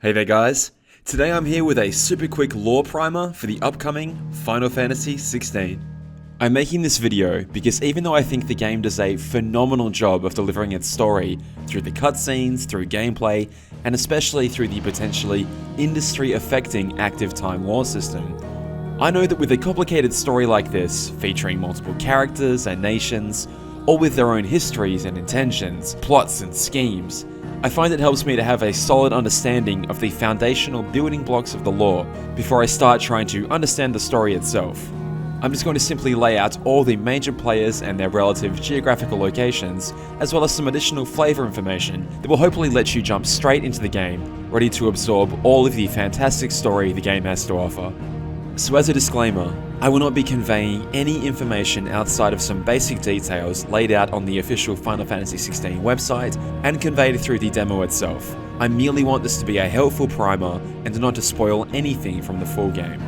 Hey there guys, today I'm here with a super quick lore primer for the upcoming Final Fantasy XVI. I'm making this video because even though I think the game does a phenomenal job of delivering its story through the cutscenes, through gameplay, and especially through the potentially industry-affecting active time lore system, I know that with a complicated story like this, featuring multiple characters and nations, all with their own histories and intentions, plots and schemes, I find it helps me to have a solid understanding of the foundational building blocks of the lore before I start trying to understand the story itself. I'm just going to simply lay out all the major players and their relative geographical locations, as well as some additional flavor information that will hopefully let you jump straight into the game, ready to absorb all of the fantastic story the game has to offer. So as a disclaimer, I will not be conveying any information outside of some basic details laid out on the official Final Fantasy XVI website and conveyed through the demo itself. I merely want this to be a helpful primer and not to spoil anything from the full game.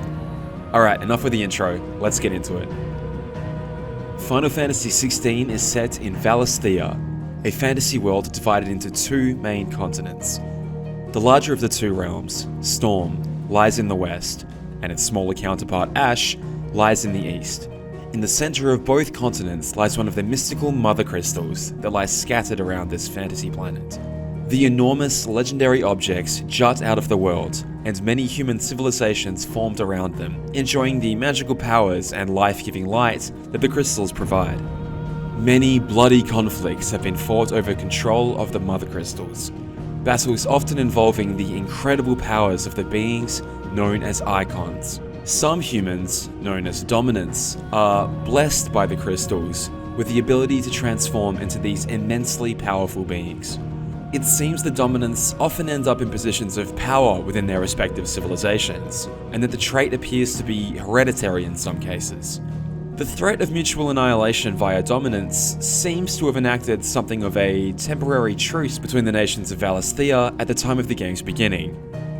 Alright, enough with the intro, let's get into it. Final Fantasy XVI is set in Valisthea, a fantasy world divided into two main continents. The larger of the two realms, Storm, lies in the west, and its smaller counterpart Ash lies in the east. In the center of both continents lies one of the mystical mother crystals that lies scattered around this fantasy planet. The enormous legendary objects jut out of the world, and many human civilizations formed around them, enjoying the magical powers and life-giving light that the crystals provide. Many bloody conflicts have been fought over control of the mother crystals, battles often involving the incredible powers of the beings known as Icons. Some humans, known as Dominants, are blessed by the crystals with the ability to transform into these immensely powerful beings. It seems the Dominants often end up in positions of power within their respective civilizations, and that the trait appears to be hereditary in some cases. The threat of mutual annihilation via dominance seems to have enacted something of a temporary truce between the nations of Valisthea at the time of the game's beginning,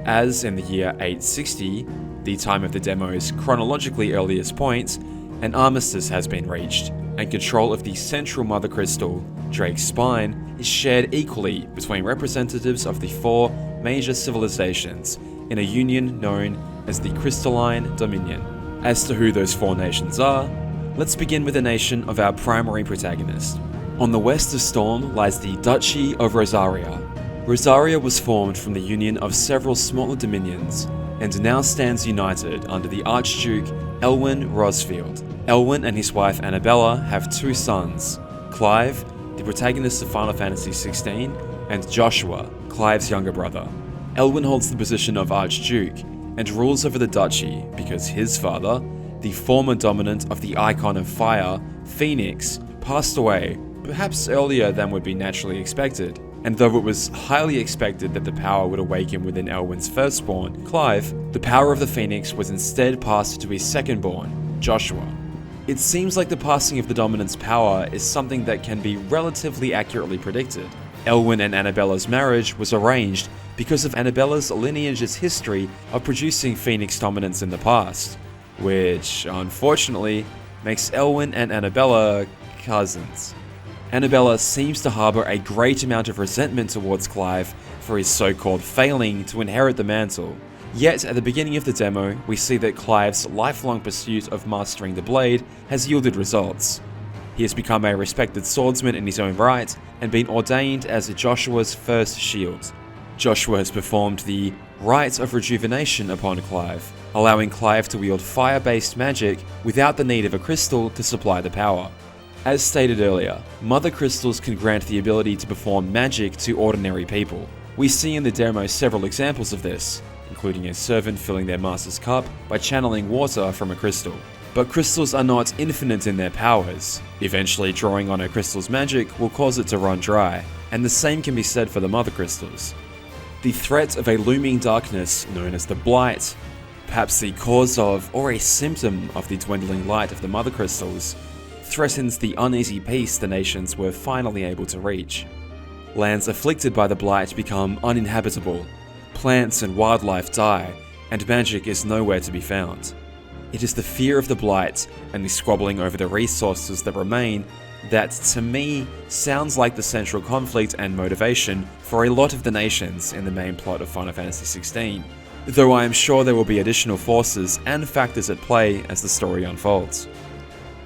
as in the year 860, the time of the demo's chronologically earliest point, an armistice has been reached, and control of the central mother crystal, Drake's Spine, is shared equally between representatives of the four major civilizations in a union known as the Crystalline Dominion. As to who those four nations are, let's begin with the nation of our primary protagonist. On the west of Storm lies the Duchy of Rosaria. Rosaria was formed from the union of several smaller dominions, and now stands united under the Archduke Elwyn Rosfield. Elwyn and his wife Annabella have two sons, Clive, the protagonist of Final Fantasy XVI, and Joshua, Clive's younger brother. Elwyn holds the position of Archduke, and rules over the duchy because his father, the former dominant of the Icon of Fire, Phoenix, passed away, perhaps earlier than would be naturally expected. And though it was highly expected that the power would awaken within Elwyn's firstborn, Clive, the power of the Phoenix was instead passed to his secondborn, Joshua. It seems like the passing of the dominant's power is something that can be relatively accurately predicted. Elwyn and Annabella's marriage was arranged because of Annabella's lineage's history of producing Phoenix dominants in the past, which, unfortunately, makes Elwyn and Annabella cousins. Annabella seems to harbor a great amount of resentment towards Clive for his so-called failing to inherit the mantle. Yet, at the beginning of the demo, we see that Clive's lifelong pursuit of mastering the blade has yielded results. He has become a respected swordsman in his own right, and been ordained as Joshua's first shield. Joshua has performed the Rite of Rejuvenation upon Clive, allowing Clive to wield fire-based magic without the need of a crystal to supply the power. As stated earlier, Mother Crystals can grant the ability to perform magic to ordinary people. We see in the demo several examples of this, including a servant filling their master's cup by channeling water from a crystal. But crystals are not infinite in their powers. Eventually, drawing on a crystal's magic will cause it to run dry, and the same can be said for the Mother Crystals. The threat of a looming darkness known as the Blight, perhaps the cause of or a symptom of the dwindling light of the Mother Crystals, threatens the uneasy peace the nations were finally able to reach. Lands afflicted by the Blight become uninhabitable, plants and wildlife die, and magic is nowhere to be found. It is the fear of the Blight and the squabbling over the resources that remain that to me sounds like the central conflict and motivation for a lot of the nations in the main plot of Final Fantasy XVI, though I am sure there will be additional forces and factors at play as the story unfolds.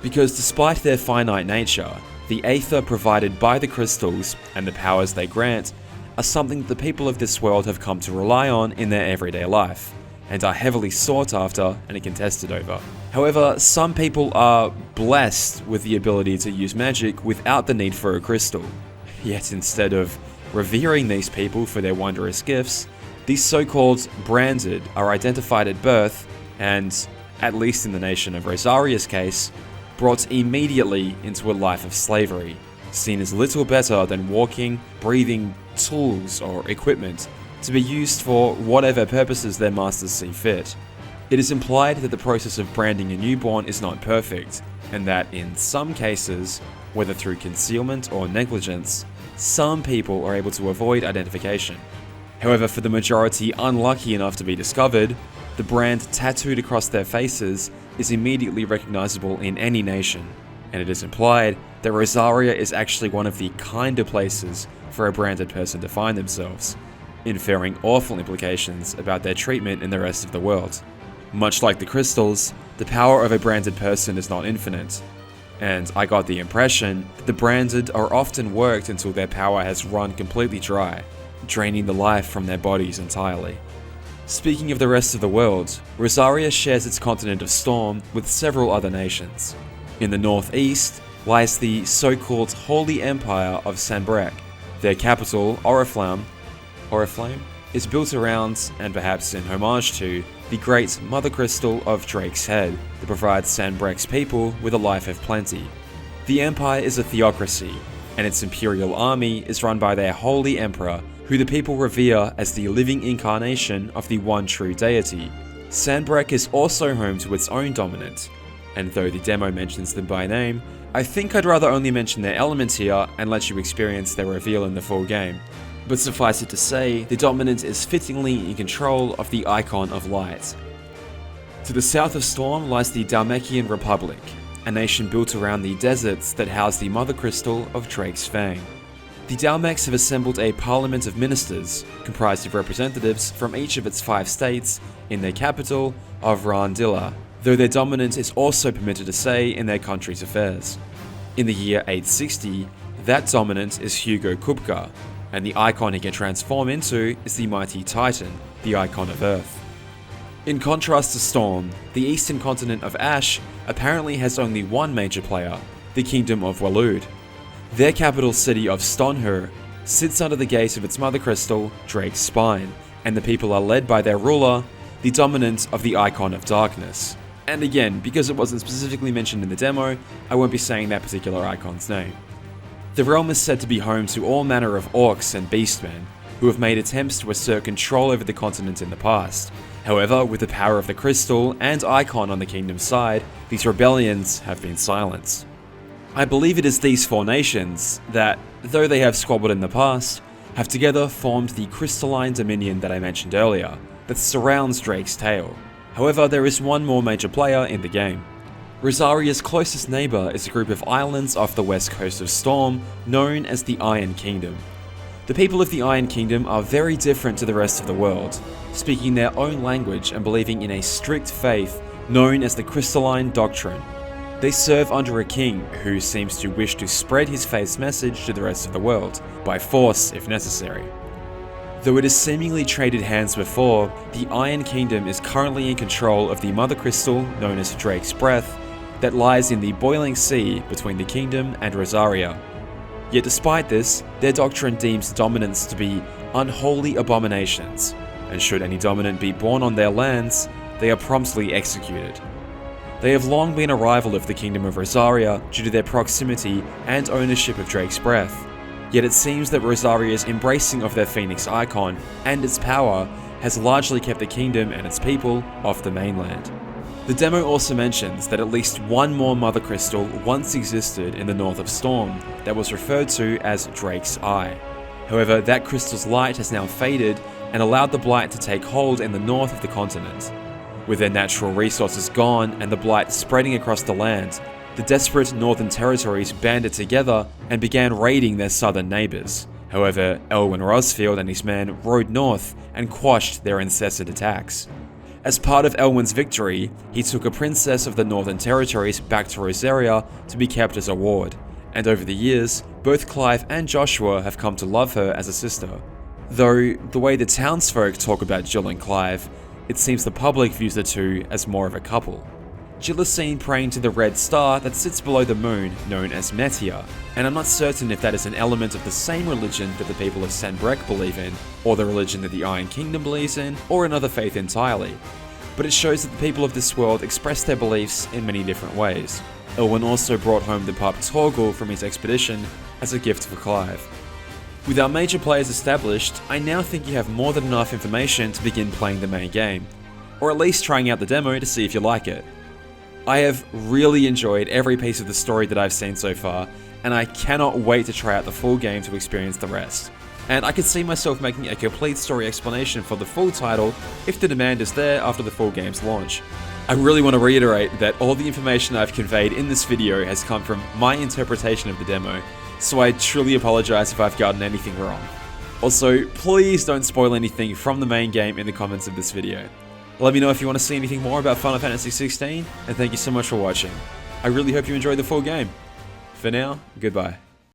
Because despite their finite nature, the aether provided by the crystals and the powers they grant are something that the people of this world have come to rely on in their everyday life, and are heavily sought after and contested over. However, some people are blessed with the ability to use magic without the need for a crystal. Yet instead of revering these people for their wondrous gifts, these so-called branded are identified at birth and, at least in the nation of Rosaria's case, brought immediately into a life of slavery, seen as little better than walking, breathing tools or equipment to be used for whatever purposes their masters see fit. It is implied that the process of branding a newborn is not perfect, and that in some cases, whether through concealment or negligence, some people are able to avoid identification. However, for the majority unlucky enough to be discovered, the brand tattooed across their faces is immediately recognizable in any nation, and it is implied that Rosaria is actually one of the kinder places for a branded person to find themselves, inferring awful implications about their treatment in the rest of the world. Much like the crystals, the power of a branded person is not infinite, and I got the impression that the branded are often worked until their power has run completely dry, draining the life from their bodies entirely. Speaking of the rest of the world, Rosaria shares its continent of Storm with several other nations. In the northeast lies the so-called Holy Empire of Sanbreque. Their capital, Oriflamme, is built around, and perhaps in homage to, the great Mother Crystal of Drake's Head that provides Sanbreque's people with a life of plenty. The Empire is a theocracy, and its imperial army is run by their Holy Emperor, who the people revere as the living incarnation of the one true deity. Sanbreque is also home to its own dominant, and though the demo mentions them by name, I think I'd rather only mention their elements here and let you experience their reveal in the full game. But suffice it to say, the dominant is fittingly in control of the Icon of Light. To the south of Storm lies the Dhalmekian Republic, a nation built around the deserts that house the Mother Crystal of Drake's Fang. The Dhalmekians have assembled a parliament of ministers, comprised of representatives from each of its 5 states, in their capital of Randilla, though their dominant is also permitted a say in their country's affairs. In the year 860, that dominant is Hugo Kubka, and the icon he can transform into is the mighty Titan, the icon of Earth. In contrast to Storm, the eastern continent of Ash apparently has only one major player, the Kingdom of Waloed. Their capital city of Stonhur sits under the gate of its mother crystal, Drake's Spine, and the people are led by their ruler, the dominant of the Icon of Darkness. And again, because it wasn't specifically mentioned in the demo, I won't be saying that particular icon's name. The realm is said to be home to all manner of orcs and beastmen, who have made attempts to assert control over the continent in the past. However, with the power of the crystal and icon on the kingdom's side, these rebellions have been silenced. I believe it is these 4 nations that, though they have squabbled in the past, have together formed the crystalline dominion that I mentioned earlier, that surrounds Drake's tail. However, there is one more major player in the game. Rosaria's closest neighbour is a group of islands off the west coast of Storm, known as the Iron Kingdom. The people of the Iron Kingdom are very different to the rest of the world, speaking their own language and believing in a strict faith known as the Crystalline Doctrine. They serve under a king who seems to wish to spread his faith's message to the rest of the world, by force if necessary. Though it has seemingly traded hands before, the Iron Kingdom is currently in control of the Mother Crystal known as Drake's Breath that lies in the boiling sea between the kingdom and Rosaria. Yet despite this, their doctrine deems dominants to be unholy abominations, and should any dominant be born on their lands, they are promptly executed. They have long been a rival of the Kingdom of Rosaria due to their proximity and ownership of Drake's Breath, yet it seems that Rosaria's embracing of their Phoenix icon and its power has largely kept the kingdom and its people off the mainland. The demo also mentions that at least one more Mother Crystal once existed in the north of Storm that was referred to as Drake's Eye. However, that crystal's light has now faded and allowed the Blight to take hold in the north of the continent. With their natural resources gone and the Blight spreading across the land, The desperate northern territories banded together and began raiding their southern neighbours. However, Elwyn Rosfield and his men rode north and quashed their incessant attacks. As part of Elwyn's victory, he took a princess of the Northern Territories back to Rosaria to be kept as a ward, and over the years, both Clive and Joshua have come to love her as a sister. Though, the way the townsfolk talk about Jill and Clive, it seems the public views the two as more of a couple. Jill is seen praying to the red star that sits below the moon, known as Metia, and I'm not certain if that is an element of the same religion that the people of Sanbreque believe in, or the religion that the Iron Kingdom believes in, or another faith entirely. But it shows that the people of this world express their beliefs in many different ways. Elwyn also brought home the pup Torgal from his expedition as a gift for Clive. With our major players established, I now think you have more than enough information to begin playing the main game, or at least trying out the demo to see if you like it. I have really enjoyed every piece of the story that I've seen so far, and I cannot wait to try out the full game to experience the rest. And I could see myself making a complete story explanation for the full title if the demand is there after the full game's launch. I really want to reiterate that all the information I've conveyed in this video has come from my interpretation of the demo, so I truly apologize if I've gotten anything wrong. Also, please don't spoil anything from the main game in the comments of this video. Let me know if you want to see anything more about Final Fantasy XVI, and thank you so much for watching. I really hope you enjoyed the full game. For now, goodbye.